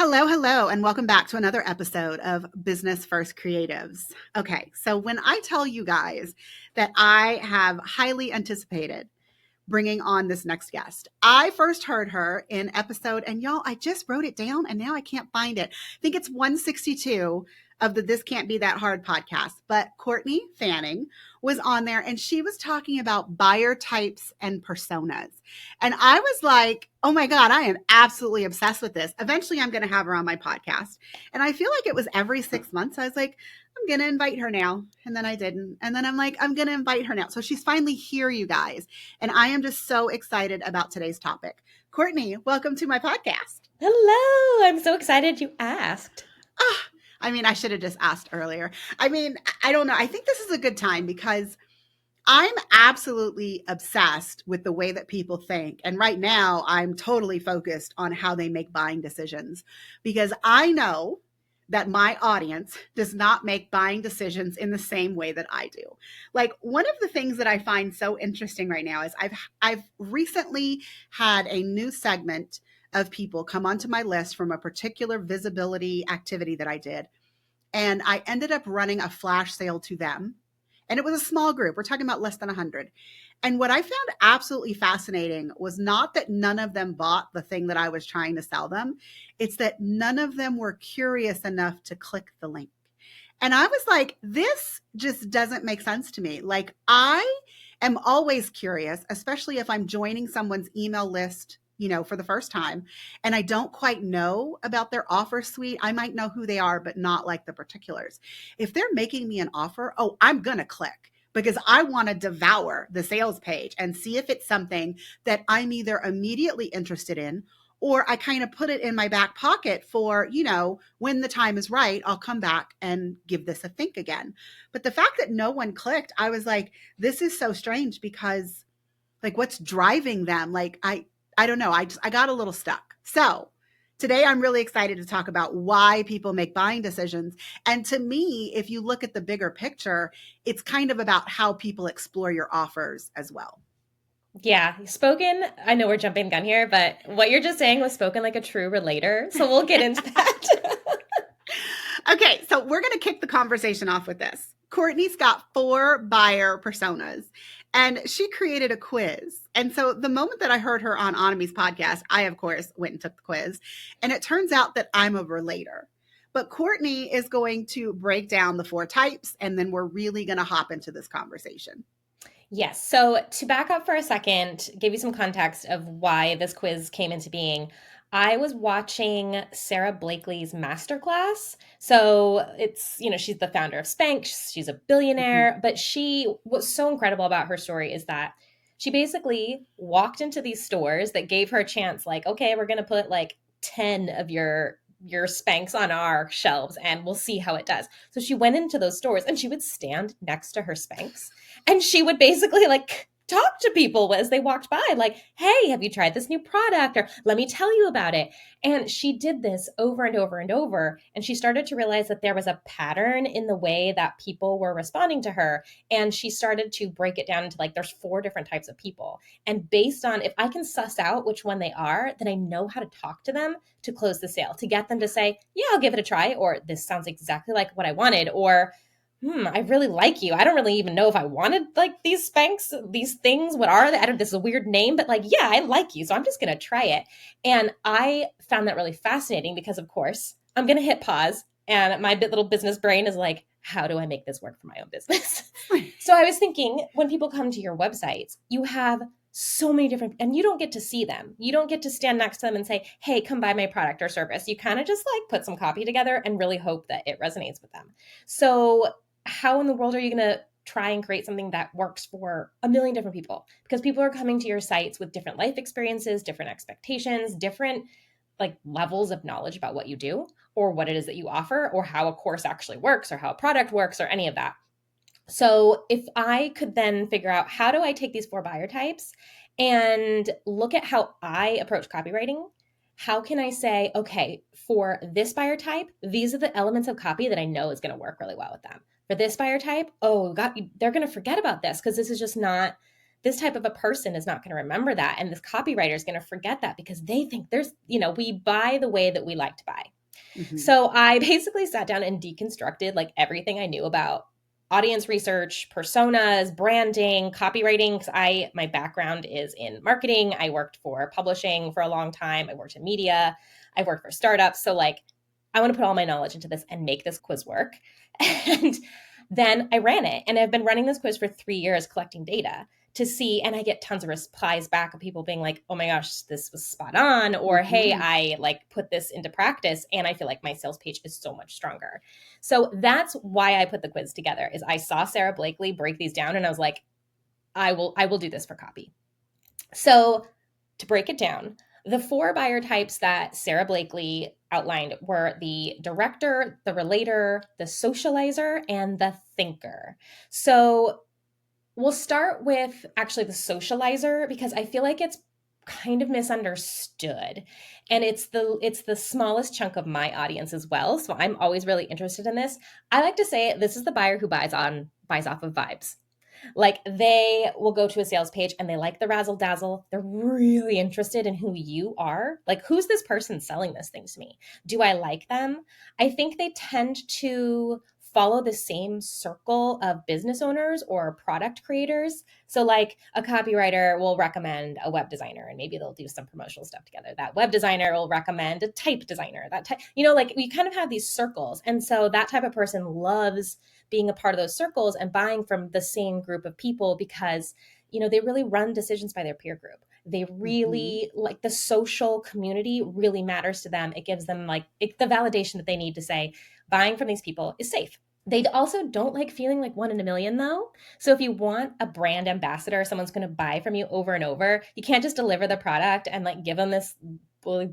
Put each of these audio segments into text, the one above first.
Hello, hello, and welcome back to another episode of Business First Creatives. Okay, so when I tell you guys that I have highly anticipated bringing on this next guest. I first heard her in episode, and y'all, I just wrote it down and now I can't find it. I think it's 162 of the This Can't Be That Hard podcast. But Courtney Fanning was on there and she was talking about buyer types and personas. And I was like, oh my God, I am absolutely obsessed with this. Eventually, I'm going to have her on my podcast. And I feel like it was every 6 months. I was like, I'm going to invite her now. And then I didn't. And then I'm like, I'm going to invite her now. So she's finally here, you guys. And I am just so excited about today's topic. Courtney, welcome to my podcast. Hello. I'm so excited you asked. I mean, I should have just asked earlier. I mean, I don't know. I think this is a good time because I'm absolutely obsessed with the way that people think. And right now, I'm totally focused on how they make buying decisions because I know that my audience does not make buying decisions in the same way that I do. Like one of the things that I find so interesting right now is I've recently had a new segment of people come onto my list from a particular visibility activity that I did. And I ended up running a flash sale to them. And it was a small group. We're talking about less than 100. And what I found absolutely fascinating was not that none of them bought the thing that I was trying to sell them. It's that none of them were curious enough to click the link. And I was like, this just doesn't make sense to me. Like, I am always curious, especially if I'm joining someone's email list, for the first time, and I don't quite know about their offer suite. I might know who they are, but not like the particulars. If they're making me an offer, oh, I'm going to click because I want to devour the sales page and see if it's something that I'm either immediately interested in or I kind of put it in my back pocket for, when the time is right, I'll come back and give this a think again. But the fact that no one clicked, I was like, this is so strange because like what's driving them? Like, I don't know. I got a little stuck. So today I'm really excited to talk about why people make buying decisions. And to me, if you look at the bigger picture, it's kind of about how people explore your offers as well. Yeah, spoken. I know we're jumping the gun here, but what you're just saying was spoken like a true relator. So we'll get into that. Okay, so we're going to kick the conversation off with this. Courtney's got 4 buyer personas and she created a quiz. And so the moment that I heard her on Anami's podcast, I, of course, went and took the quiz. And it turns out that I'm a relator. But Courtney is going to break down the 4 types, and then we're really going to hop into this conversation. Yes. So to back up for a second, give you some context of why this quiz came into being. I was watching Sarah Blakely's masterclass. So she's the founder of Spanx. She's a billionaire, but what's so incredible about her story is that she basically walked into these stores that gave her a chance, like, okay, we're going to put like 10 of your Spanx on our shelves and we'll see how it does. So she went into those stores and she would stand next to her Spanx and she would basically like talk to people as they walked by, like, hey, have you tried this new product? Or let me tell you about it. And she did this over and over and over. And she started to realize that there was a pattern in the way that people were responding to her. And she started to break it down into like, there's 4 different types of people. And based on if I can suss out which one they are, then I know how to talk to them to close the sale, to get them to say, yeah, I'll give it a try. Or this sounds exactly like what I wanted. Or I really like you. I don't really even know if I wanted like these Spanx, these things. What are they? I don't, this is a weird name, but like, yeah, I like you. So I'm just going to try it. And I found that really fascinating because of course I'm going to hit pause and my little business brain is like, how do I make this work for my own business? So I was thinking when people come to your websites, you have so many different, and you don't get to see them. You don't get to stand next to them and say, hey, come buy my product or service. You kind of just like put some copy together and really hope that it resonates with them. So how in the world are you going to try and create something that works for a million different people? Because people are coming to your sites with different life experiences, different expectations, different like levels of knowledge about what you do or what it is that you offer or how a course actually works or how a product works or any of that. So if I could then figure out how do I take these 4 buyer types and look at how I approach copywriting, how can I say, okay, for this buyer type, these are the elements of copy that I know is going to work really well with them. For this buyer type, oh God, they're going to forget about this because this is just not this type of a person is not going to remember that. And this copywriter is going to forget that because they think there's, we buy the way that we like to buy. Mhm. So I basically sat down and deconstructed like everything I knew about audience research, personas, branding, copywriting, because my background is in marketing. I worked for publishing for a long time. I worked in media. I worked for startups. So like, I want to put all my knowledge into this and make this quiz work. And then I ran it. And I've been running this quiz for 3 years, collecting data to see, and I get tons of replies back of people being like, oh my gosh, this was spot on, or hey, Mhm. I like put this into practice and I feel like my sales page is so much stronger. So that's why I put the quiz together, is I saw Sarah Blakely break these down and I was like, I will do this for copy. So to break it down, the 4 buyer types that Sarah Blakely outlined were the director, the relator, the socializer, and the thinker. So we'll start with actually the socializer, because I feel like it's kind of misunderstood, and it's the smallest chunk of my audience as well. So I'm always really interested in this. I like to say this is the buyer who buys off of vibes. Like they will go to a sales page and they like the razzle dazzle. They're really interested in who you are. Like, who's this person selling this thing to me? Do I like them? I think they tend to follow the same circle of business owners or product creators. So like a copywriter will recommend a web designer and maybe they'll do some promotional stuff together. That web designer will recommend a type designer. That type, like we kind of have these circles. And so that type of person loves being a part of those circles and buying from the same group of people because, they really run decisions by their peer group. They really like the social community really matters to them. It gives them the validation that they need to say buying from these people is safe. They also don't like feeling like one in a million though. So if you want a brand ambassador, someone's going to buy from you over and over, you can't just deliver the product and like give them this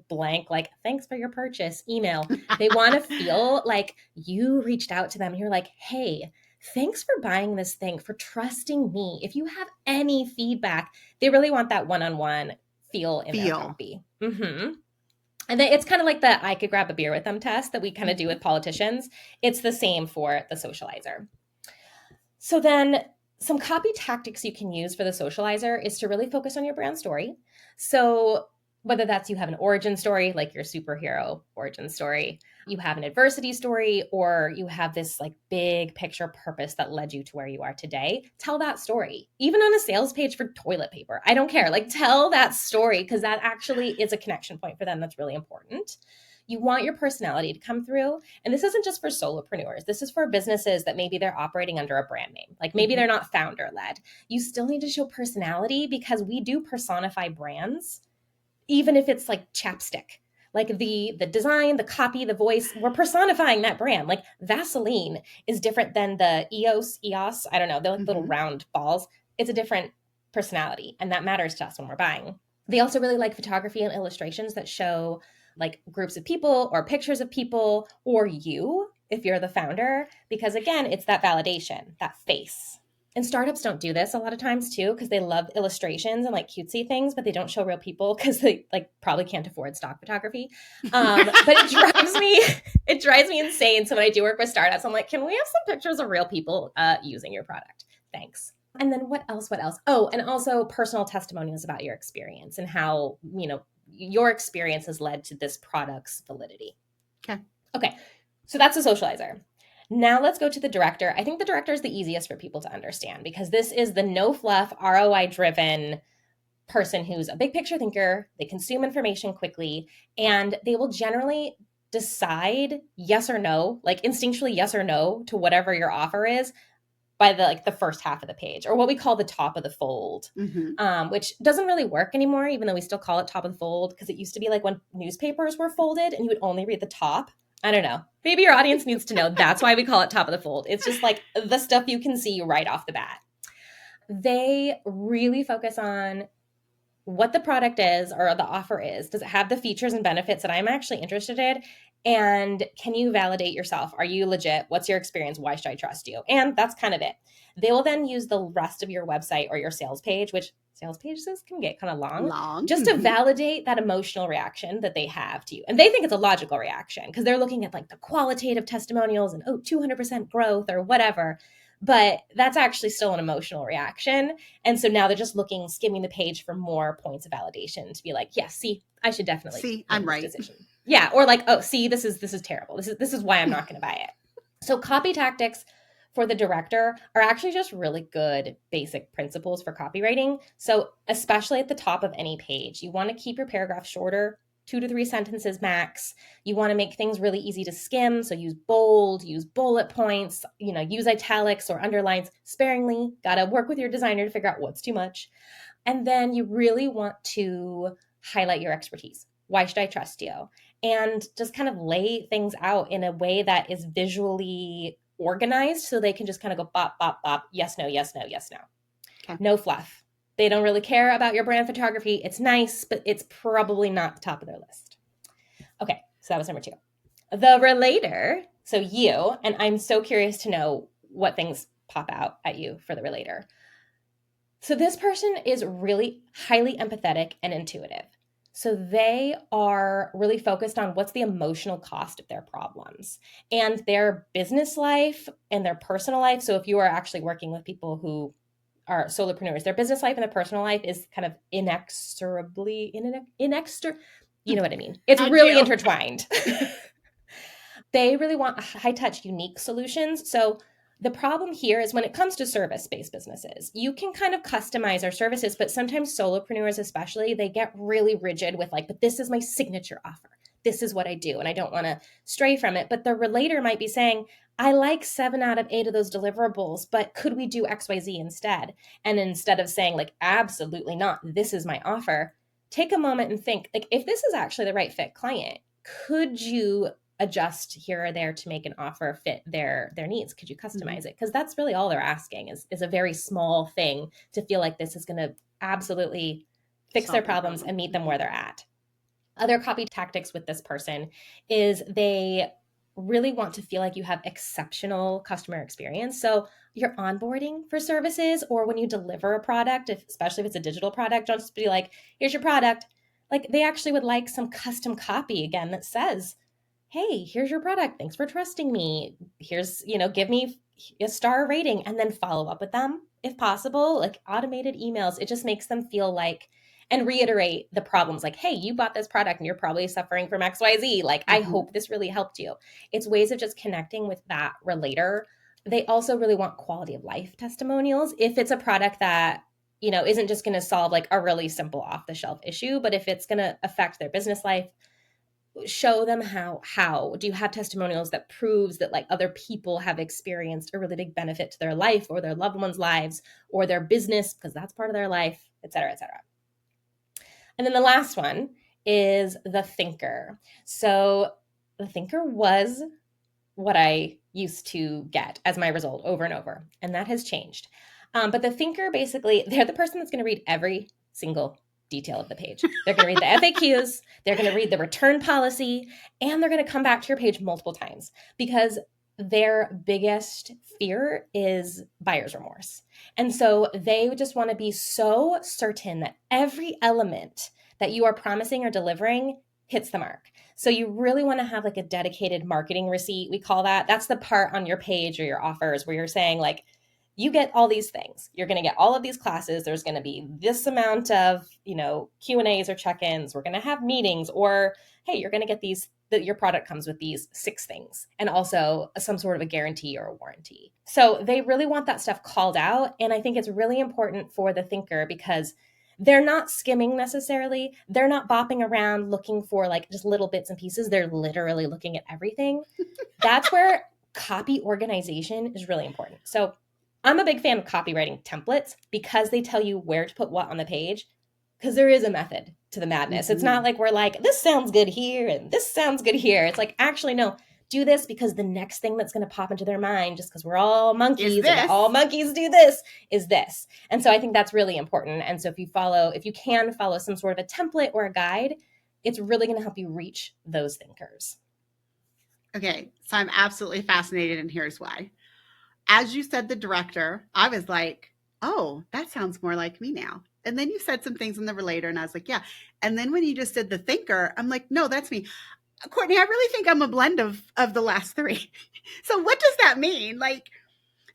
blank, like, thanks for your purchase email. They want to feel like you reached out to them and you're like, hey, thanks for buying this thing, for trusting me. If you have any feedback, they really want that one-on-one feel in their copy. And then it's kind of like the I could grab a beer with them test that we kind of do with politicians. It's the same for the socializer. So then some copy tactics you can use for the socializer is to really focus on your brand story. So whether that's you have an origin story, like your superhero origin story, you have an adversity story, or you have this like big picture purpose that led you to where you are today, tell that story. Even on a sales page for toilet paper, I don't care. Like tell that story because that actually is a connection point for them that's really important. You want your personality to come through. And this isn't just for solopreneurs. This is for businesses that maybe they're operating under a brand name. Like maybe they're not founder led. You still need to show personality because we do personify brands, even if it's like chapstick. Like the design, the copy, the voice, we're personifying that brand. Like Vaseline is different than the EOS, I don't know, they're like little round balls. It's a different personality, and that matters to us when we're buying. They also really like photography and illustrations that show like groups of people or pictures of people or you, if you're the founder, because again, it's that validation, that face. And startups don't do this a lot of times too, because they love illustrations and like cutesy things, but they don't show real people because they like probably can't afford stock photography. But it drives me insane. So when I do work with startups, I'm like, can we have some pictures of real people using your product? Thanks. And then what else? Oh, and also personal testimonials about your experience and how, your experience has led to this product's validity. Okay. So that's a socializer. Now let's go to the director. I think the director is the easiest for people to understand because this is the no fluff, ROI driven person who's a big picture thinker. They consume information quickly and they will generally decide yes or no, like instinctually yes or no to whatever your offer is by the first half of the page, or what we call the top of the fold, which doesn't really work anymore, even though we still call it top of the fold, because it used to be like when newspapers were folded and you would only read the top. I don't know. Maybe your audience needs to know that's why we call it top of the fold. It's just like the stuff you can see right off the bat. They really focus on what the product is or the offer is. Does it have the features and benefits that I'm actually interested in? And can you validate yourself? Are you legit? What's your experience? Why should I trust you? And that's kind of it. They will then use the rest of your website or your sales page, which sales pages can get kind of long, just to validate that emotional reaction that they have to you. And they think it's a logical reaction because they're looking at like the qualitative testimonials and 200% growth or whatever. but that's actually still an emotional reaction. And so now they're just skimming the page for more points of validation to be like, yeah, see, I should definitely See, I'm make this right. decision. Yeah. Or like, oh, see, this is terrible. This is why I'm not going to buy it. So copy tactics for the director are actually just really good basic principles for copywriting. So especially at the top of any page, you want to keep your paragraph shorter, 2 to 3 sentences max. You want to make things really easy to skim. So use bold, use bullet points, use italics or underlines sparingly. Got to work with your designer to figure out what's too much. And then you really want to highlight your expertise. Why should I trust you? And just kind of lay things out in a way that is visually organized so they can just kind of go bop, bop, bop, yes, no, yes, no, yes, no. Okay. No fluff. They don't really care about your brand photography. It's nice, but it's probably not the top of their list. Okay, so that was number 2. The relator, so you, and I'm so curious to know what things pop out at you for the relator. So this person is really highly empathetic and intuitive. So they are really focused on what's the emotional cost of their problems and their business life and their personal life. So if you are actually working with people who are solopreneurs, their business life and their personal life is kind of you know what I mean? It's really intertwined. They really want high touch, unique solutions. So the problem here is when it comes to service-based businesses, you can kind of customize our services, but sometimes solopreneurs especially, they get really rigid with like, but this is my signature offer. This is what I do, and I don't want to stray from it. But the relator might be saying, I like 7 out of 8 of those deliverables, but could we do XYZ instead? And instead of saying like, absolutely not, this is my offer, take a moment and think, like, if this is actually the right fit client, could you adjust here or there to make an offer fit their needs? Could you customize it? Because that's really all they're asking is a very small thing to feel like this is going to absolutely fix their problems and meet them where they're at. Other copy tactics with this person is they really want to feel like you have exceptional customer experience. So you're onboarding for services, or when you deliver a product, especially if it's a digital product, don't just be like, here's your product. Like, they actually would like some custom copy again that says, hey, here's your product. Thanks for trusting me. Here's, give me a star rating, and then follow up with them if possible, like automated emails. It just makes them feel like, and reiterate the problems like, hey, you bought this product and you're probably suffering from XYZ. Like, I hope this really helped you. It's ways of just connecting with that relator. They also really want quality of life testimonials. If it's a product that, isn't just going to solve like a really simple off the shelf issue, but if it's going to affect their business life, show them how do you have testimonials that proves that like other people have experienced a really big benefit to their life or their loved ones' lives or their business, because that's part of their life, et cetera, et cetera. And then the last one is the thinker. So the thinker was what I used to get as my result over and over, and that has changed. But the thinker, basically, they're the person that's going to read every single detail of the page. They're going to read the FAQs, they're going to read the return policy, and they're going to come back to your page multiple times because their biggest fear is buyer's remorse. And so they just want to be so certain that every element that you are promising or delivering hits the mark. So you really want to have like a dedicated marketing receipt. We call that. That's the part on your page or your offers where you're saying like, you get all these things. You're going to get all of these classes. There's going to be this amount of, Q&As or check-ins. We're going to have meetings, or, hey, you're going to get these, that your product comes with these 6 things, and also some sort of a guarantee or a warranty. So they really want that stuff called out. And I think it's really important for the thinker because they're not skimming necessarily. They're not bopping around looking for like just little bits and pieces. They're literally looking at everything. That's where copy organization is really important. So I'm a big fan of copywriting templates because they tell you where to put what on the page, because there is a method to the madness. It's not like we're like, this sounds good here and this sounds good here. It's like, actually, no, do this because the next thing that's going to pop into their mind, just because we're all monkeys and all monkeys do this, is this. And so I think that's really important. And so if you can follow some sort of a template or a guide, it's really going to help you reach those thinkers. Okay, so I'm absolutely fascinated, and here's why. As you said the director, I was like, oh, that sounds more like me now. And then you said some things in the relator, and I was like, yeah. And then when you just did the thinker, I'm like, no, that's me. Courtney, I really think I'm a blend of the last 3. So what does that mean? Like,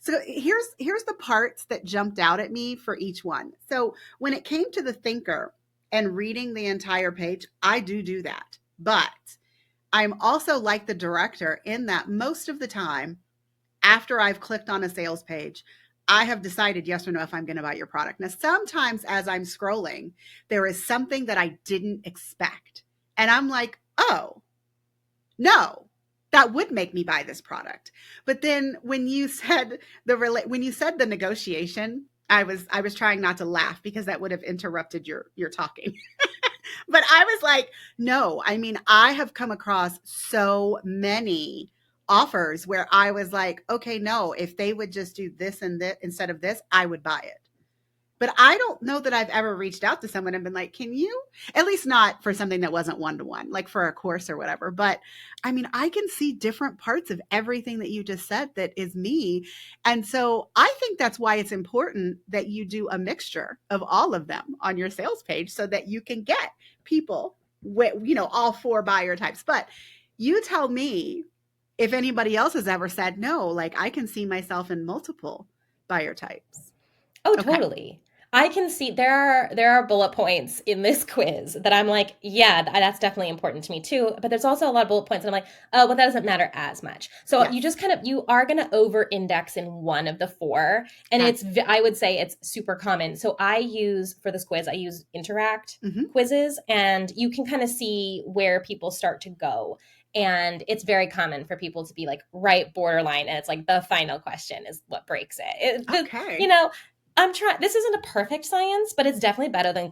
So here's the parts that jumped out at me for each one. So when it came to the thinker and reading the entire page, I do that. But I'm also like the director in that most of the time, after I've clicked on a sales page, I have decided yes or no if I'm going to buy your product. Now, sometimes as I'm scrolling, there is something that I didn't expect. And I'm like, oh, no, that would make me buy this product. But then when you said the negotiation, I was trying not to laugh because that would have interrupted your talking. But I was like, no, I mean, I have come across so many offers where I was like, okay, no, if they would just do this and this instead of this, I would buy it. But I don't know that I've ever reached out to someone and been like, can you? At least not for something that wasn't one to one, like for a course or whatever. But I mean, I can see different parts of everything that you just said that is me. And so I think that's why it's important that you do a mixture of all of them on your sales page so that you can get people with, all four buyer types. But you tell me if anybody else has ever said, no, like I can see myself in multiple buyer types. Oh, Okay. totally. I can see there are bullet points in this quiz that I'm like, yeah, that's definitely important to me too. But there's also a lot of bullet points that I'm like, oh, well, that doesn't matter as much. So Yes. you just you are going to over index in one of the four, and Okay. I would say it's super common. So for this quiz, I use interact Mm-hmm. quizzes, and you can kind of see where people start to go. And it's very common for people to be like right borderline, and it's like the final question is what breaks it. Okay. I'm trying. This isn't a perfect science, but it's definitely better than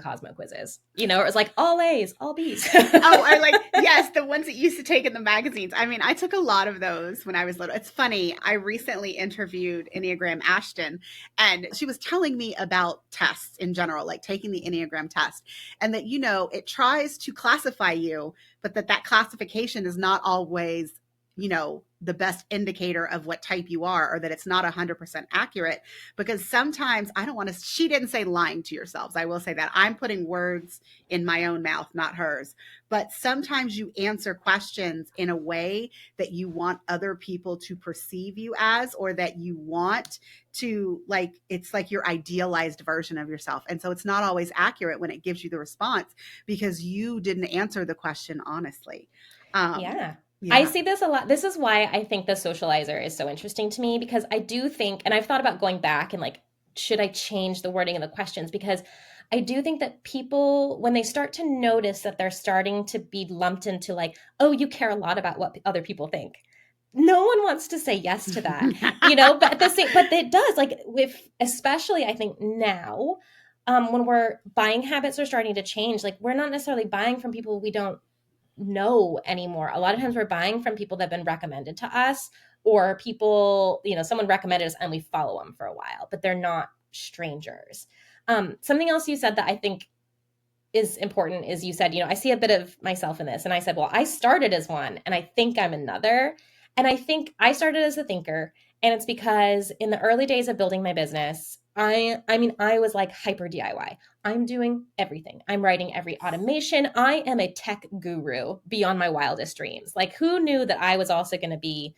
Cosmo quizzes. Or it's like all A's, all B's. Oh, I like, yes, the ones that you used to take in the magazines. I mean, I took a lot of those when I was little. It's funny. I recently interviewed Enneagram Ashton, and she was telling me about tests in general, like taking the Enneagram test, and that, it tries to classify you, but that classification is not always, the best indicator of what type you are, or that it's not 100% accurate, because sometimes I don't want to, she didn't say lying to yourselves. I will say that I'm putting words in my own mouth, not hers. But sometimes you answer questions in a way that you want other people to perceive you as, or that you want to, like, it's like your idealized version of yourself. And so it's not always accurate when it gives you the response because you didn't answer the question honestly. Yeah. I Yeah. see this a lot. This is why I think the socializer is so interesting to me, because I do think, and I've thought about going back and like, should I change the wording of the questions? Because I do think that people, when they start to notice that they're starting to be lumped into like, oh, you care a lot about what other people think. No one wants to say yes to that, but at the same, but it does, like, especially I think now, when we're buying habits are starting to change, like we're not necessarily buying from people we don't know anymore. A lot of times we're buying from people that have been recommended to us, or people, someone recommended us and we follow them for a while, but they're not strangers. Something else you said that I think is important is you said, I see a bit of myself in this. And I said, well, I started as one and I think I'm another. And I think I started as a thinker. And it's because in the early days of building my business, I was like hyper DIY. I'm doing everything. I'm writing every automation. I am a tech guru beyond my wildest dreams. Like, who knew that I was also going to be,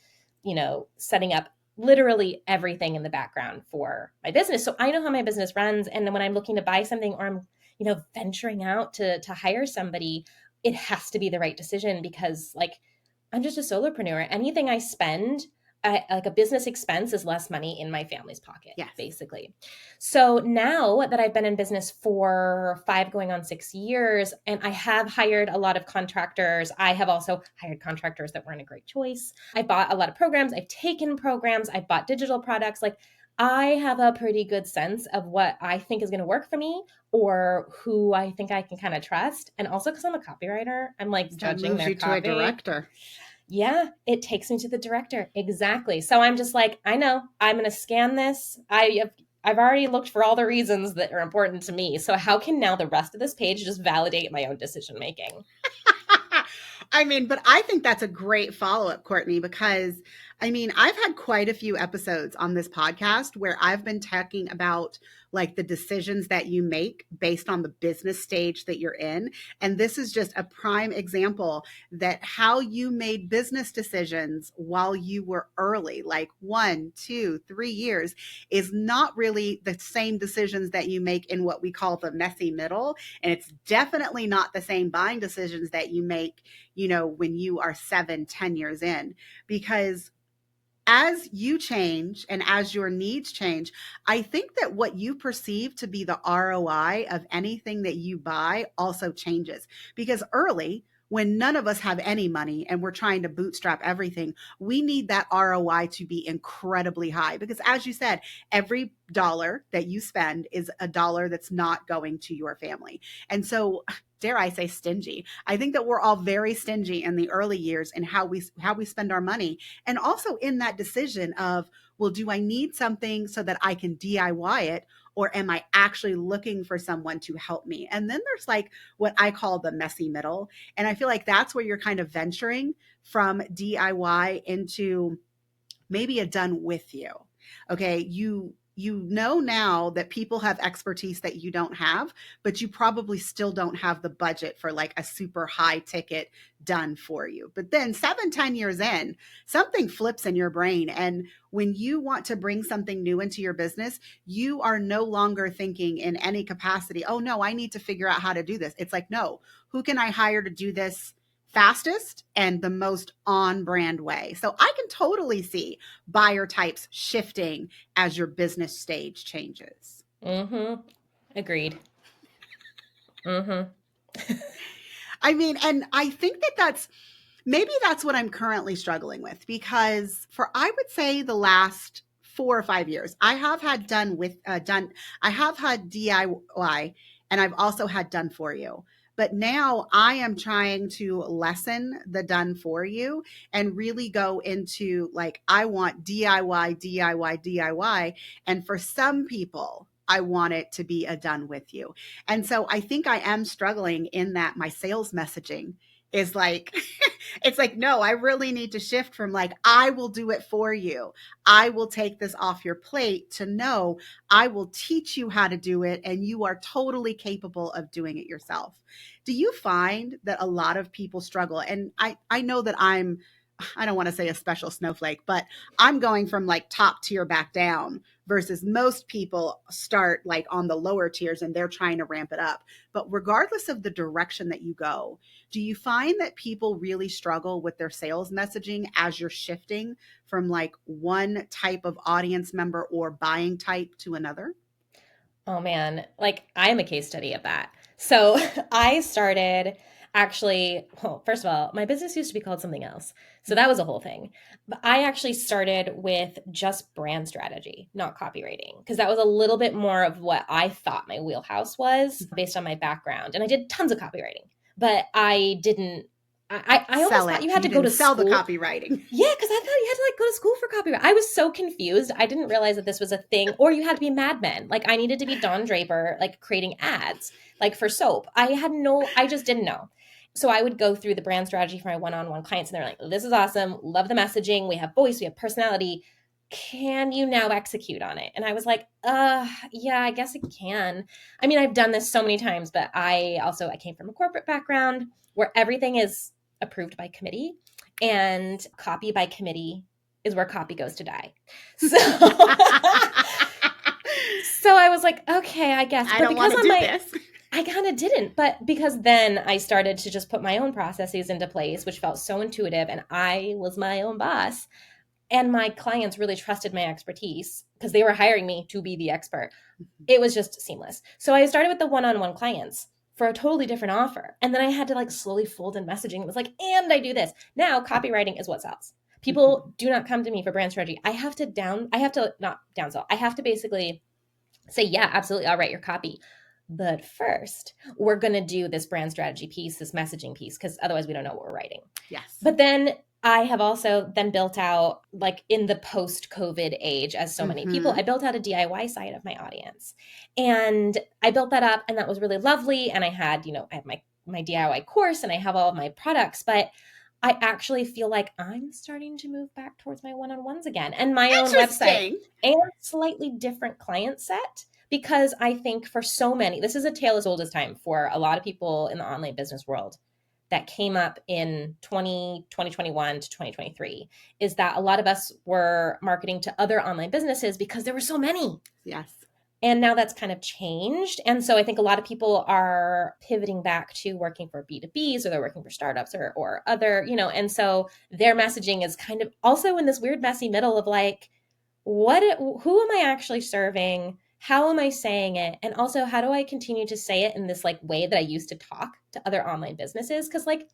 setting up literally everything in the background for my business. So I know how my business runs. And when I'm looking to buy something, or I'm, venturing out to hire somebody, it has to be the right decision, because like, I'm just a solopreneur. Anything I spend, like a business expense, is less money in my family's pocket, Yes. basically. So now that I've been in business for 5 going on 6 years, and I have hired a lot of contractors, I have also hired contractors that weren't a great choice. I bought a lot of programs. I've taken programs. I've bought digital products. Like, I have a pretty good sense of what I think is going to work for me, or who I think I can kind of trust. And also because I'm a copywriter, I'm like That judging moves their you to a copy. director. Yeah, it takes me to the director. Exactly. So I'm just like, I know I'm going to scan this. I've already looked for all the reasons that are important to me. So how can now the rest of this page just validate my own decision making? I mean, but I think that's a great follow up, Courtney, because I mean, I've had quite a few episodes on this podcast where I've been talking about like the decisions that you make based on the business stage that you're in. And this is just a prime example that how you made business decisions while you were early, like 1, 2, 3 years, is not really the same decisions that you make in what we call the messy middle. And it's definitely not the same buying decisions that you make, when you are 7, 10 years in, because as you change and as your needs change, I think that what you perceive to be the ROI of anything that you buy also changes. Because early, when none of us have any money and we're trying to bootstrap everything, we need that ROI to be incredibly high. Because as you said, every dollar that you spend is a dollar that's not going to your family. And so, dare I say, stingy. I think that we're all very stingy in the early years in how we spend our money, and also in that decision of, well, do I need something so that I can DIY it, or am I actually looking for someone to help me? And then there's like what I call the messy middle, and I feel like that's where you're kind of venturing from DIY into maybe a done with you. Okay, you know now that people have expertise that you don't have, but you probably still don't have the budget for like a super high ticket done for you. But then 7, 10 years in, something flips in your brain. And when you want to bring something new into your business, you are no longer thinking in any capacity, oh no, I need to figure out how to do this. It's like, no, who can I hire to do this fastest and the most on brand way? So I can totally see buyer types shifting as your business stage changes. Mm-hmm. Agreed. Mm-hmm. I mean, and I think that that's what I'm currently struggling with, because for, I would say, the last 4 or 5 years, I have had I have had DIY, and I've also had done for you. But now I am trying to lessen the done for you and really go into, like, I want DIY, DIY, DIY. And for some people, I want it to be a done with you. And so I think I am struggling in that my sales messaging is like, it's like, no, I really need to shift from like, I will do it for you, I will take this off your plate, to no, I will teach you how to do it and you are totally capable of doing it yourself. Do you find that a lot of people struggle? And I know that I don't want to say a special snowflake, but I'm going from like top tier back down, versus most people start like on the lower tiers and they're trying to ramp it up. But regardless of the direction that you go, do you find that people really struggle with their sales messaging as you're shifting from like one type of audience member or buying type to another? Oh man, like I am a case study of that. So I started actually, well, first of all, my business used to be called something else. So that was a whole thing. But I actually started with just brand strategy, not copywriting, because that was a little bit more of what I thought my wheelhouse was based on my background. And I did tons of copywriting, but I didn't, I almost Sell thought it. you had You to go didn't to sell the school. copywriting. Yeah, because I thought you had to like go to school for copyright. I was so confused. I didn't realize that this was a thing, or you had to be Mad Men. Like I needed to be Don Draper, like creating ads, like for soap. I just didn't know. So I would go through the brand strategy for my one-on-one clients, and they're like, "This is awesome. Love the messaging. We have voice. We have personality. Can you now execute on it?" And I was like, yeah, I guess I can. I mean, I've done this so many times, but I came from a corporate background where everything is approved by committee, and copy by committee is where copy goes to die. So so I was like, okay, I guess. I But don't want because to on do my this. I kind of didn't, but because then I started to just put my own processes into place, which felt so intuitive, and I was my own boss. And my clients really trusted my expertise because they were hiring me to be the expert. It was just seamless. So I started with the one-on-one clients for a totally different offer. And then I had to like slowly fold in messaging. It was like, and I do this. Now copywriting is what sells. People do not come to me for brand strategy. I have to not downsell. I have to basically say, yeah, absolutely, I'll write your copy. But first, we're going to do this brand strategy piece, this messaging piece, because otherwise we don't know what we're writing. Yes. But then I have also then built out, like in the post-COVID age, as so many people, I built out a DIY side of my audience. And I built that up, and that was really lovely. And I had, I have my DIY course, and I have all of my products, but I actually feel like I'm starting to move back towards my one-on-ones again, and my own website, Interesting. and slightly different client set. because I think for so many, this is a tale as old as time for a lot of people in the online business world that came up in 2021 to 2023, is that a lot of us were marketing to other online businesses because there were so many. Yes. And now that's kind of changed. And so I think a lot of people are pivoting back to working for B2Bs, or they're working for startups or other, and so their messaging is kind of also in this weird, messy middle of like, who am I actually serving? How am I saying it? And also, how do I continue to say it in this like way that I used to talk to other online businesses? Because like,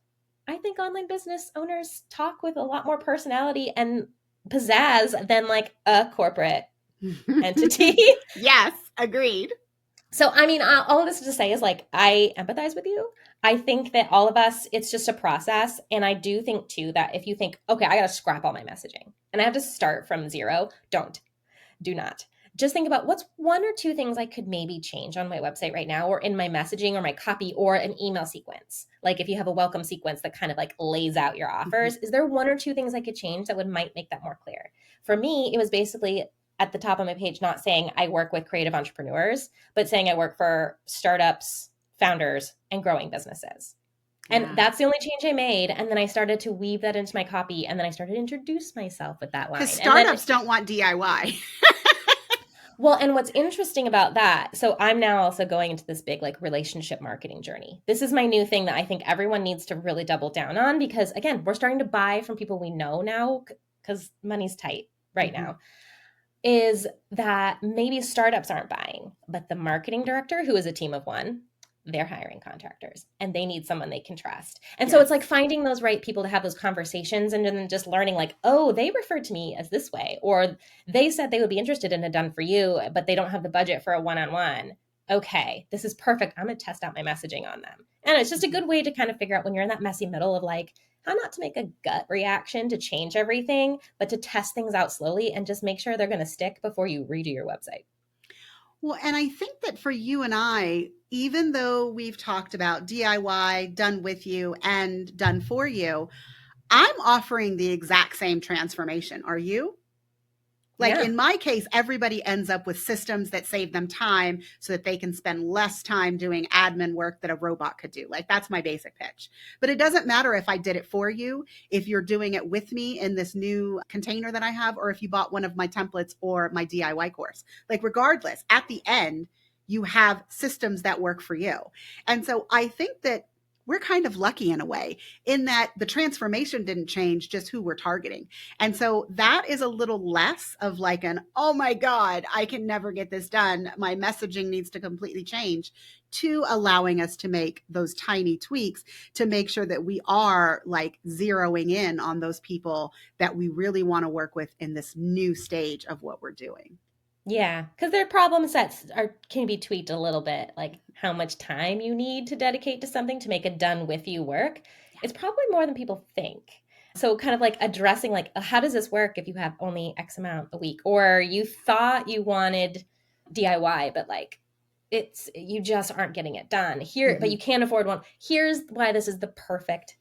I think online business owners talk with a lot more personality and pizzazz than like a corporate entity. Yes, agreed. So, I mean, all of this to say is like, I empathize with you. I think that all of us, it's just a process. And I do think too that if you think, okay, I got to scrap all my messaging and I have to start from zero, do not. Just think about what's one or two things I could maybe change on my website right now, or in my messaging or my copy or an email sequence. Like if you have a welcome sequence that kind of like lays out your offers, is there one or two things I could change that might make that more clear? For me, it was basically at the top of my page, not saying I work with creative entrepreneurs, but saying I work for startups, founders, and growing businesses. And that's the only change I made. And then I started to weave that into my copy. And then I started to introduce myself with that line. Because startups don't want DIY. Well, and what's interesting about that, so I'm now also going into this big like relationship marketing journey. This is my new thing that I think everyone needs to really double down on, because again, we're starting to buy from people we know now because money's tight right now. Is that maybe startups aren't buying, but the marketing director, who is a team of one, they're hiring contractors and they need someone they can trust. And so it's like finding those right people to have those conversations, and then just learning like, oh, they referred to me as this way, or they said they would be interested in a done for you, but they don't have the budget for a one-on-one. Okay, this is perfect. I'm going to test out my messaging on them. And it's just a good way to kind of figure out when you're in that messy middle of like, how not to make a gut reaction to change everything, but to test things out slowly and just make sure they're going to stick before you redo your website. Well, and I think that for you and I, even though we've talked about DIY, done with you, and done for you, I'm offering the exact same transformation. Are you? Like in my case, everybody ends up with systems that save them time so that they can spend less time doing admin work that a robot could do. Like that's my basic pitch. But it doesn't matter if I did it for you, if you're doing it with me in this new container that I have, or if you bought one of my templates or my DIY course. Like regardless, at the end, you have systems that work for you. And so I think that we're kind of lucky in a way in that the transformation didn't change, just who we're targeting. And so that is a little less of like an, oh my God, I can never get this done. My messaging needs to completely change, to allowing us to make those tiny tweaks to make sure that we are like zeroing in on those people that we really want to work with in this new stage of what we're doing. Yeah, because their problem sets can be tweaked a little bit, like how much time you need to dedicate to something to make it done with you work. It's probably more than people think. So kind of like addressing like, how does this work if you have only X amount a week, or you thought you wanted DIY, but like you just aren't getting it done here, but you can't afford one. Here's why this is the perfect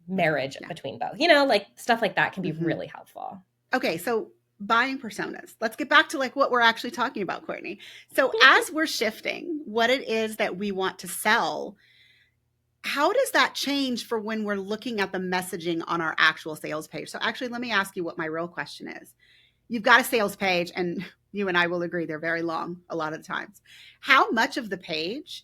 marriage between both. Like stuff like that can be really helpful. Okay, so buying personas. Let's get back to like what we're actually talking about, Courtney. So as we're shifting what it is that we want to sell, how does that change for when we're looking at the messaging on our actual sales page? So actually, let me ask you what my real question is. You've got a sales page, and you and I will agree they're very long a lot of the times. How much of the page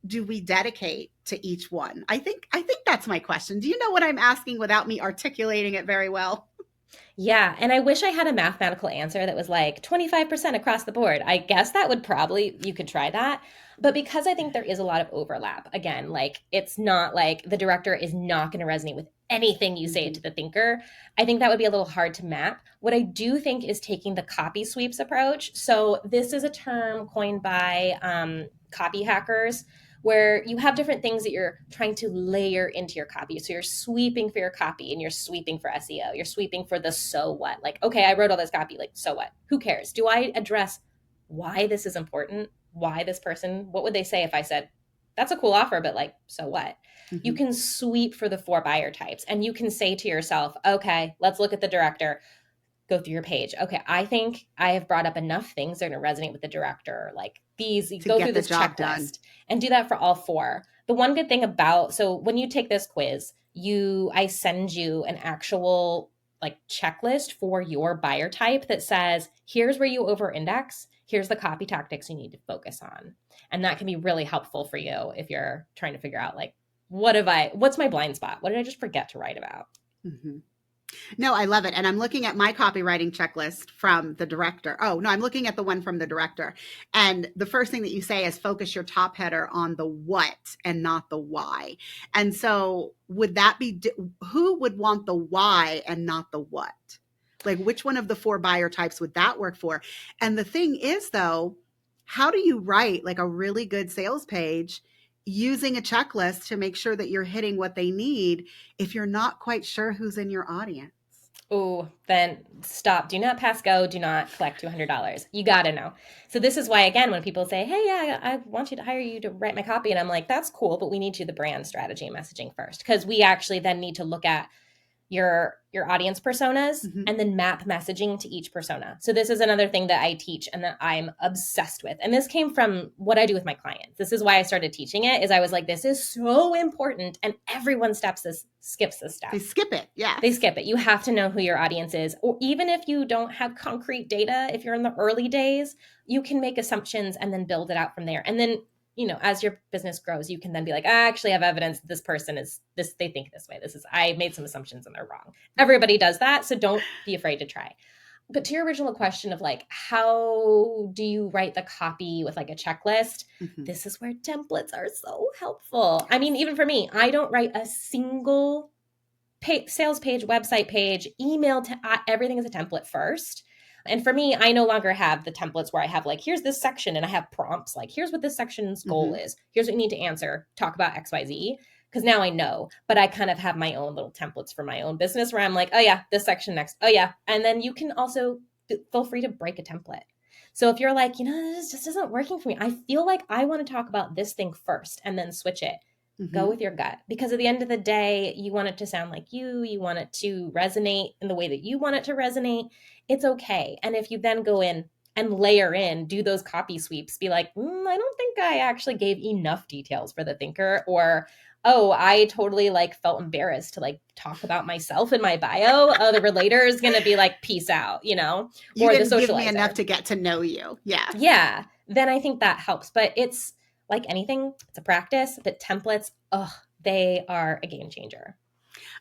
do we dedicate to each one? I think that's my question. Do you know what I'm asking without me articulating it very well? Yeah, and I wish I had a mathematical answer that was like 25% across the board. I guess that would probably, you could try that. But because I think there is a lot of overlap, again, like it's not like the director is not going to resonate with anything you say to the thinker. I think that would be a little hard to map. What I do think is taking the copy sweeps approach. So this is a term coined by copy hackers, where you have different things that you're trying to layer into your copy. So you're sweeping for your copy and you're sweeping for SEO. You're sweeping for the so what. Like, okay, I wrote all this copy. Like, so what? Who cares? Do I address why this is important? Why this person? What would they say if I said, that's a cool offer, but like, so what? You can sweep for the 4 buyer types, and you can say to yourself, okay, let's look at the director. go through your page. Okay, I think I have brought up enough things that are going to resonate with the director. Like these, you To go through get the this job done. checklist and do that for all four. The one good thing about, so when you take this quiz, I send you an actual like checklist for your buyer type that says, here's where you over index. Here's the copy tactics you need to focus on. And that can be really helpful for you if you're trying to figure out like, what's my blind spot? What did I just forget to write about? Mm-hmm. No, I love it. And I'm looking at my copywriting checklist from the director. Oh, no, I'm looking at the one from the director. And the first thing that you say is focus your top header on the what and not the why. And so would that be, who would want the why and not the what? Like which one of the four buyer types would that work for? And the thing is though, how do you write like a really good sales page using a checklist to make sure that you're hitting what they need if you're not quite sure who's in your audience? Oh, then stop. Do not pass go. Do not collect $200. You got to know. So this is why, again, when people say, hey, yeah, I want you to hire you to write my copy. And I'm like, that's cool, but we need you the brand strategy and messaging first. Because we actually then need to look at your audience personas Mm-hmm. and then map messaging to each persona. So this is another thing that I teach and that I'm obsessed with. And this came from what I do with my clients. This is why I started teaching it, is I was like, this is so important. And everyone skips this step. They skip it. Yeah. They skip it. You have to know who your audience is. Or even if you don't have concrete data, if you're in the early days, you can make assumptions and then build it out from there. And then, as your business grows, you can then be like, I actually have evidence that this person is this, they think this way. I made some assumptions and they're wrong. Everybody does that. So don't be afraid to try. But to your original question of like, how do you write the copy with like a checklist? Mm-hmm. This is where templates are so helpful. I mean, even for me, I don't write a single sales page, website page, email, everything is a template first. And for me, I no longer have the templates where I have like, here's this section and I have prompts like, here's what this section's goal Mm-hmm. is. Here's what you need to answer, talk about XYZ. Because now I know, but I kind of have my own little templates for my own business where I'm like, oh yeah, this section next. Oh yeah. And then you can also feel free to break a template. So if you're like, this just isn't working for me, I feel like I want to talk about this thing first and then switch it. Mm-hmm. Go with your gut, because at the end of the day, you want it to sound like you want it to resonate in the way that you want it to resonate. It's okay. And if you then go in and layer in, do those copy sweeps, be like, I don't think I actually gave enough details for the thinker, or, oh, I totally like felt embarrassed to like talk about myself in my bio. Oh, the relator is going to be like, peace out, You or the didn't give me socializer. enough to get to know you. Yeah. Yeah. Then I think that helps. But it's like anything, it's a practice, but templates, they are a game changer.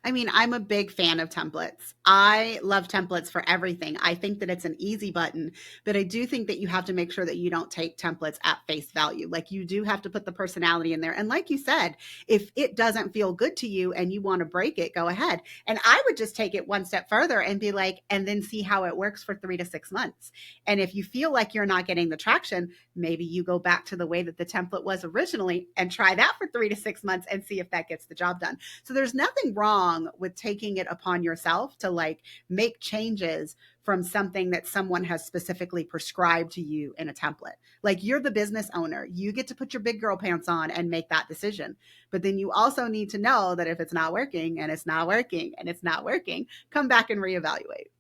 I mean, I'm a big fan of templates. I love templates for everything. I think that it's an easy button, but I do think that you have to make sure that you don't take templates at face value. Like you do have to put the personality in there. And like you said, if it doesn't feel good to you and you want to break it, go ahead. And I would just take it one step further and be like, and then see how it works for 3 to 6 months. And if you feel like you're not getting the traction, maybe you go back to the way that the template was originally and try that for 3 to 6 months and see if that gets the job done. So there's nothing wrong with taking it upon yourself to like make changes from something that someone has specifically prescribed to you in a template. Like you're the business owner, you get to put your big girl pants on and make that decision. But then you also need to know that if it's not working and it's not working and it's not working, come back and reevaluate.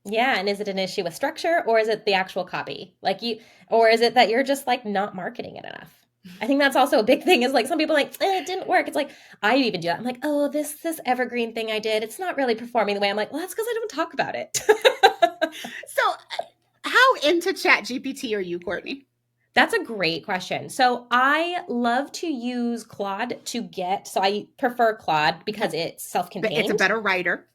Yeah. And is it an issue with structure, or is it the actual copy? Or is it that you're just like not marketing it enough? I think that's also a big thing, is like some people are like, it didn't work. It's like, I even do that. I'm like, oh, this evergreen thing I did, it's not really performing the way. I'm like, well, that's because I don't talk about it. So how into Chat GPT are you, Courtney? That's a great question. So I love to use Claude so I prefer Claude because it's self-contained. It's a better writer.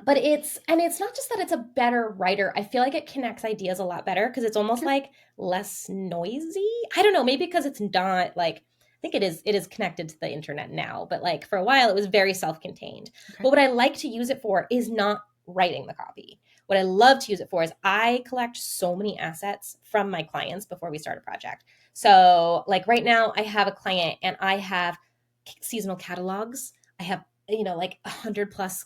But it's not just that it's a better writer. I feel like it connects ideas a lot better because it's almost like less noisy. I don't know, maybe because it's not like, I think it is connected to the internet now, but like for a while it was very self-contained. Okay. But what I like to use it for is not writing the copy. What I love to use it for is I collect so many assets from my clients before we start a project. So like right now I have a client and I have seasonal catalogs. I have, like 100 plus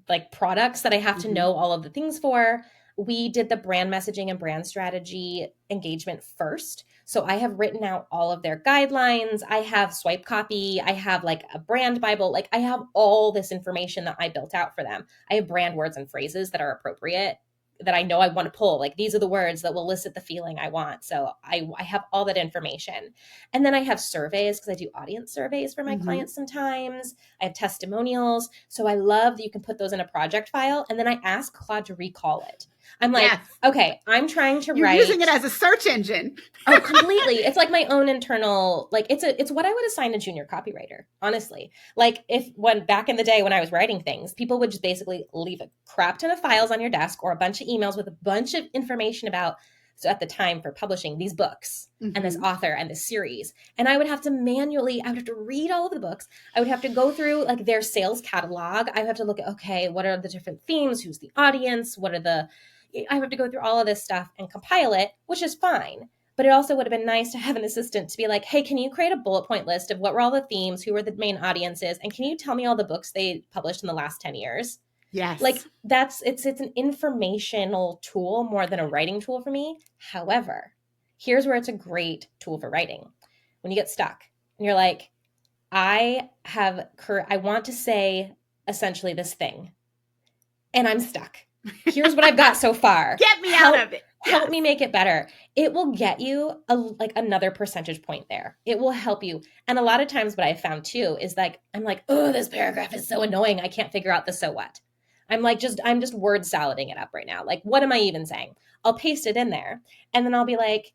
like products that I have to know all of the things for. We did the brand messaging and brand strategy engagement first. So I have written out all of their guidelines. I have swipe copy. I have like a brand Bible. Like I have all this information that I built out for them. I have brand words and phrases that are appropriate that I know I want to pull. Like these are the words that will elicit the feeling I want. So I have all that information. And then I have surveys because I do audience surveys for my Mm-hmm. clients sometimes. I have testimonials. So I love that you can put those in a project file. And then I ask Claude to recall it. I'm like, Yes. okay, I'm trying to You're write. using it as a search engine. Oh, completely. It's like my own internal, like it's what I would assign a junior copywriter, honestly. Like if when back in the day when I was writing things, people would just basically leave a crap ton of files on your desk or a bunch of emails with a bunch of information about, so at the time for publishing these books and this author and this series. And I would have to read all of the books. I would have to go through like their sales catalog. I would have to look at, okay, what are the different themes? Who's the audience? I have to go through all of this stuff and compile it, which is fine. But it also would have been nice to have an assistant to be like, hey, can you create a bullet point list of what were all the themes, who were the main audiences, and can you tell me all the books they published in the last 10 years? Yes. Like it's an informational tool more than a writing tool for me. However, here's where it's a great tool for writing. When you get stuck and you're like, I want to say essentially this thing and I'm stuck. Here's what I've got so far. Get me out of it. Help me make it better. It will get you another percentage point there. It will help you. And a lot of times what I found too is like, I'm like, oh, this paragraph is so annoying. I can't figure out the so what. I'm just word salading it up right now. Like, what am I even saying? I'll paste it in there. And then I'll be like,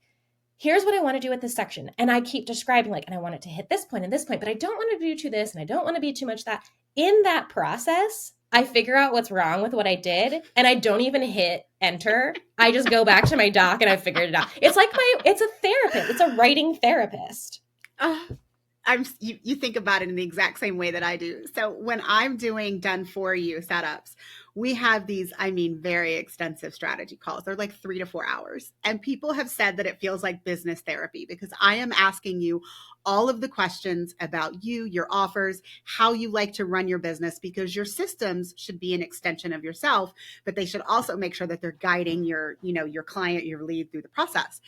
here's what I want to do with this section. And I keep describing like, and I want it to hit this point and this point, but I don't want to do too this and I don't want to be too much that. In that process, I figure out what's wrong with what I did and I don't even hit enter. I just go back to my doc and I figured it out. It's like it's a therapist. It's a writing therapist. You think about it in the exact same way that I do. So when I'm doing done for you setups, we have these, very extensive strategy calls. They're like 3 to 4 hours. And people have said that it feels like business therapy because I am asking you all of the questions about you, your offers, how you like to run your business, because your systems should be an extension of yourself, but they should also make sure that they're guiding your client, your lead through the process.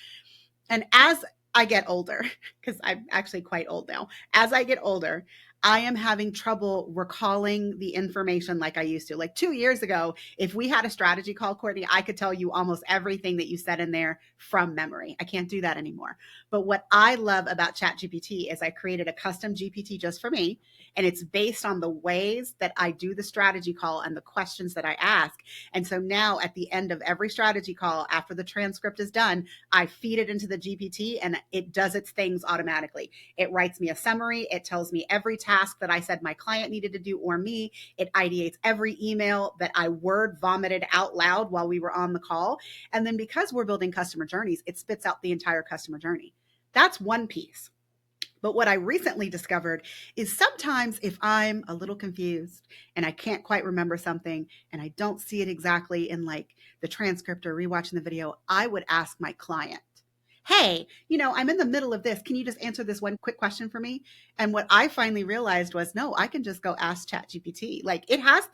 And as I get older, because I'm actually quite old now, as I get older, I am having trouble recalling the information like I used to. Like 2 years ago, if we had a strategy call, Courtney, I could tell you almost everything that you said in there from memory. I can't do that anymore. But what I love about ChatGPT is I created a custom GPT just for me, and it's based on the ways that I do the strategy call and the questions that I ask. And so now at the end of every strategy call, after the transcript is done, I feed it into the GPT and it does its things automatically. It writes me a summary. It tells me every task that I said my client needed to do or me. It ideates every email that I word vomited out loud while we were on the call. And then because we're building customer journeys, it spits out the entire customer journey. That's one piece. But what I recently discovered is sometimes if I'm a little confused and I can't quite remember something and I don't see it exactly in like the transcript or rewatching the video, I would ask my client, hey, I'm in the middle of this. Can you just answer this one quick question for me? And what I finally realized was, no, I can just go ask ChatGPT. Like it has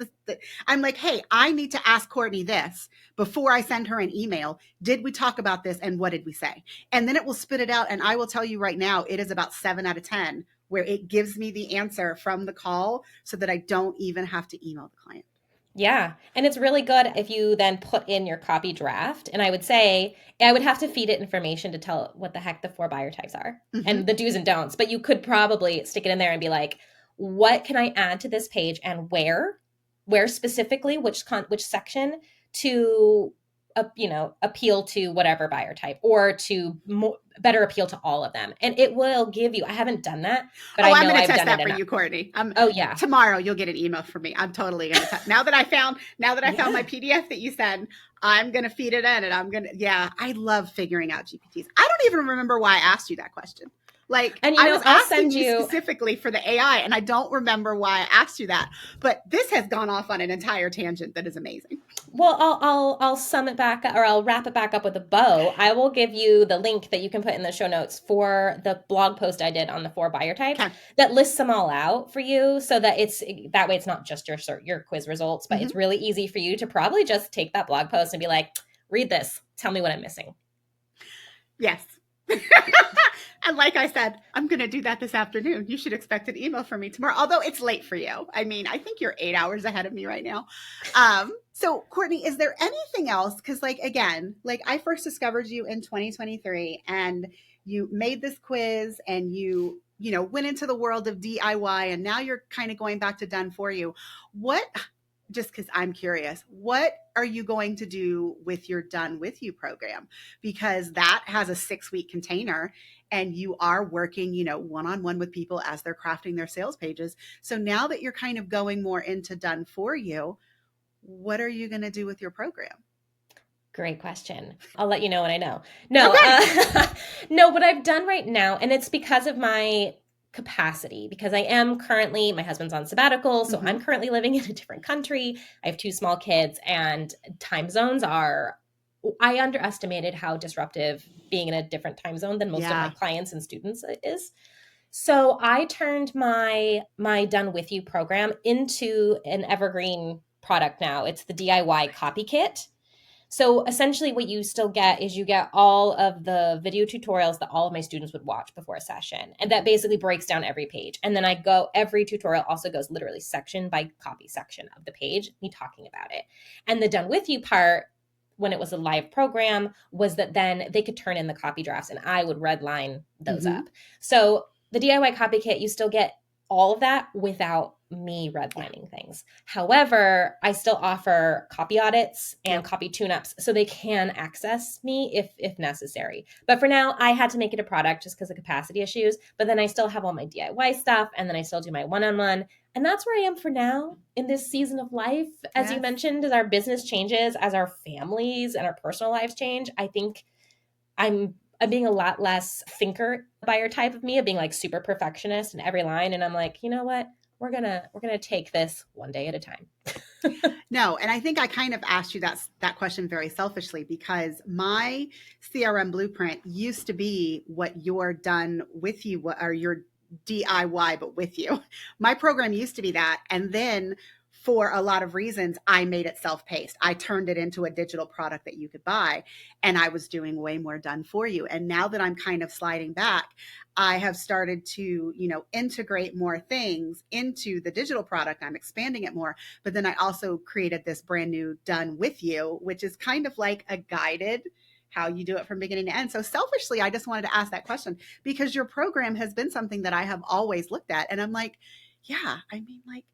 I'm like, hey, I need to ask Courtney this before I send her an email. Did we talk about this? And what did we say? And then it will spit it out. And I will tell you right now, it is about 7 out of 10 where it gives me the answer from the call so that I don't even have to email the client. Yeah. And it's really good if you then put in your copy draft. And I would say, I would have to feed it information to tell what the heck the 4 buyer types are and the do's and don'ts. But you could probably stick it in there and be like, what can I add to this page and where specifically, which section to, appeal to whatever buyer type or to better appeal to all of them. And it will give you, I haven't done that, but I know I'm going to I've test done that it for enough. you, Courtney. Oh yeah. Tomorrow you'll get an email from me. I'm totally going to now that I found my PDF that you sent, I'm going to feed it in and I love figuring out GPTs. I don't even remember why I asked you that question. Like, and I was asking you specifically for the AI, and I don't remember why I asked you that. But this has gone off on an entire tangent that is amazing. Well, I'll sum it back, or I'll wrap it back up with a bow. I will give you the link that you can put in the show notes for the blog post I did on the 4 buyer types that lists them all out for you, so that that way it's not just your quiz results, but it's really easy for you to probably just take that blog post and be like, read this, tell me what I'm missing. Yes. And like I said, I'm going to do that this afternoon. You should expect an email from me tomorrow, although it's late for you. I think you're 8 hours ahead of me right now. So, Courtney, is there anything else? Because, like, again, like I first discovered you in 2023 and you made this quiz and you went into the world of DIY and now you're kind of going back to done for you. What, just because I'm curious, what are you going to do with your done with you program? Because that has a 6 week container and you are working, one on one with people as they're crafting their sales pages. So now that you're kind of going more into done for you, what are you going to do with your program? Great question. I'll let you know when I know. No, Okay. no, what I've done right now, and it's because of my capacity, because I am currently, my husband's on sabbatical, so I'm Mm-hmm. currently living in a different country. I have 2 small kids, and time zones are, I underestimated how disruptive being in a different time zone than most of my Yeah. clients and students is. So I turned my Done With You program into an evergreen product now. It's the DIY copy kit. So essentially what you still get is you get all of the video tutorials that all of my students would watch before a session. And that basically breaks down every page. And then every tutorial also goes literally section by copy section of the page, me talking about it. And the Done With You part, when it was a live program, was that then they could turn in the copy drafts and I would redline those Mm-hmm. up. So the DIY copy kit, you still get all of that without me Yeah. redlining things. However, I still offer copy audits and Yep. copy tune-ups so they can access me if necessary. But for now, I had to make it a product just because of capacity issues. But then I still have all my DIY stuff, and then I still do my one-on-one. And that's where I am for now in this season of life. As you Yes. mentioned, as our business changes, as our families and our personal lives change, I think I'm being a lot less thinker buyer type of me, of being like super perfectionist in every line. And I'm like, you know what? We're gonna take this one day at a time. No, and I think I kind of asked you that question very selfishly because my CRM blueprint used to be what you're done with you or your DIY but with you. My program used to be that, and then for a lot of reasons I made it self-paced. I turned it into a digital product that you could buy and I was doing way more done for you. And now that I'm kind of sliding back, I have started to, integrate more things into the digital product. I'm expanding it more. But then I also created this brand new done with you, which is kind of like a guided how you do it from beginning to end. So selfishly, I just wanted to ask that question because your program has been something that I have always looked at. And I'm like, yeah, I mean, like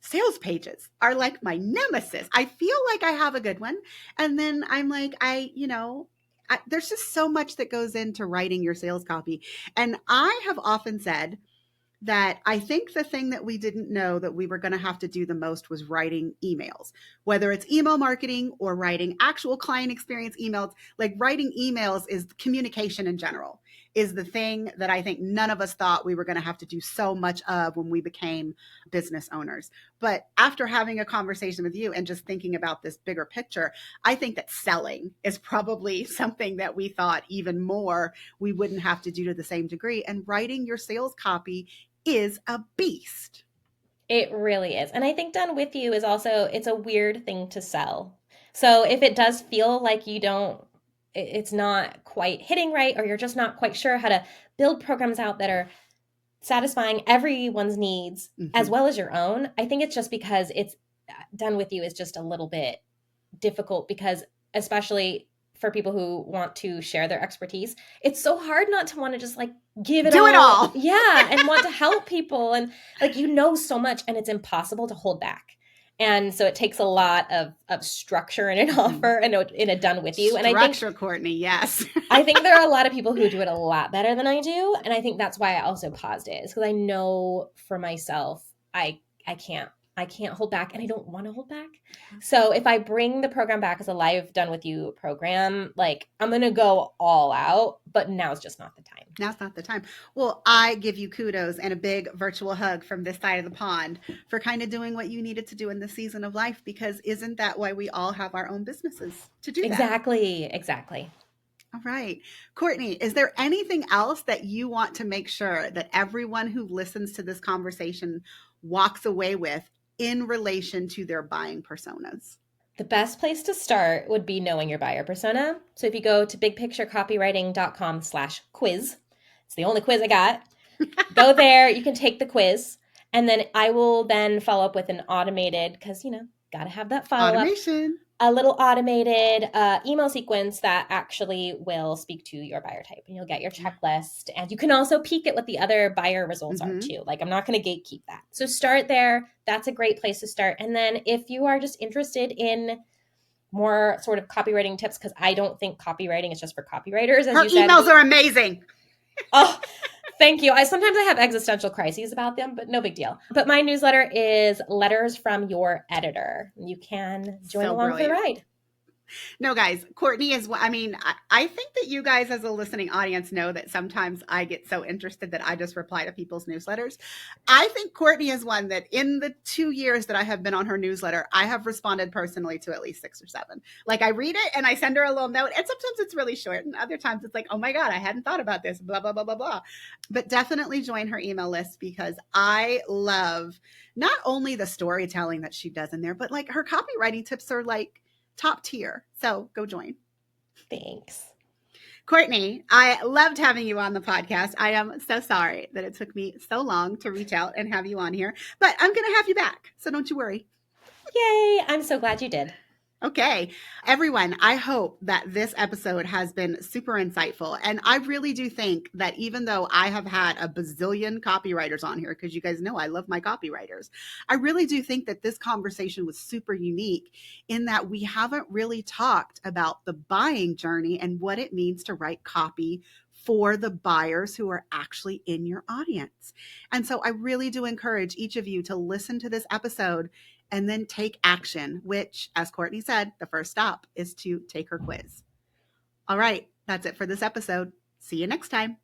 sales pages are like my nemesis. I feel like I have a good one. And then I'm like, there's just so much that goes into writing your sales copy. And I have often said, that I think the thing that we didn't know that we were going to have to do the most was writing emails, whether it's email marketing or writing actual client experience emails. Like writing emails is communication in general, is the thing that I think none of us thought we were going to have to do so much of when we became business owners. But after having a conversation with you and just thinking about this bigger picture, I think that selling is probably something that we thought even more we wouldn't have to do to the same degree. And writing your sales copy is a beast. It really is. And I think Done With You is also, it's a weird thing to sell. So if it does feel like it's not quite hitting right, or you're just not quite sure how to build programs out that are satisfying everyone's needs as Mm-hmm. well as your own, I think it's just because it's Done With You is just a little bit difficult because, especially for people who want to share their expertise, it's so hard not to want to just like give it Do it all. all. Yeah. And want to help people. And like, so much, and it's impossible to hold back. And so it takes a lot of structure in an Mm-hmm. offer and in a Done With You. And Structure, Courtney, yes. I think there are a lot of people who do it a lot better than I do. And I think that's why I also paused it, is because I know for myself, I can't hold back, and I don't want to hold back. So if I bring the program back as a live Done With You program, like I'm going to go all out, but now's just not the time. Now's not the time. Well, I give you kudos and a big virtual hug from this side of the pond for kind of doing what you needed to do in this season of life, because isn't that why we all have our own businesses to do that? Exactly. All right. Courtney, is there anything else that you want to make sure that everyone who listens to this conversation walks away with in relation to their buying personas? The best place to start would be knowing your buyer persona. So if you go to bigpicturecopywriting.com/quiz, it's the only quiz I got. Go there, you can take the quiz, and then I will then follow up with an automated, because Got to have that follow up. Automation. A little automated email sequence that actually will speak to your buyer type, and you'll get your checklist. And you can also peek at what the other buyer results are too. Like, I'm not going to gatekeep that. So start there. That's a great place to start. And then if you are just interested in more sort of copywriting tips, because I don't think copywriting is just for copywriters, as Her you said. Emails are amazing. Oh, thank you. Sometimes I have existential crises about them, but no big deal. But my newsletter is Letters from Your Editor. You can join along for the ride. No, guys, Courtney is, I mean, I think that you guys as a listening audience know that sometimes I get so interested that I just reply to people's newsletters. I think Courtney is one that in the 2 years that I have been on her newsletter, I have responded personally to at least 6 or 7. Like, I read it and I send her a little note, and sometimes it's really short, and other times it's like, oh my God, I hadn't thought about this, blah, blah, blah, blah, blah. But definitely join her email list, because I love not only the storytelling that she does in there, but like her copywriting tips are like top tier. So go join. Thanks. Courtney, I loved having you on the podcast. I am so sorry that it took me so long to reach out and have you on here, but I'm going to have you back. So don't you worry. Yay. I'm so glad you did. Okay, everyone, I hope that this episode has been super insightful. And I really do think that even though I have had a bazillion copywriters on here, because you guys know I love my copywriters, I really do think that this conversation was super unique in that we haven't really talked about the buying journey and what it means to write copy for the buyers who are actually in your audience. And so I really do encourage each of you to listen to this episode and then take action, which, as Courtney said, the first stop is to take her quiz. All right, that's it for this episode. See you next time.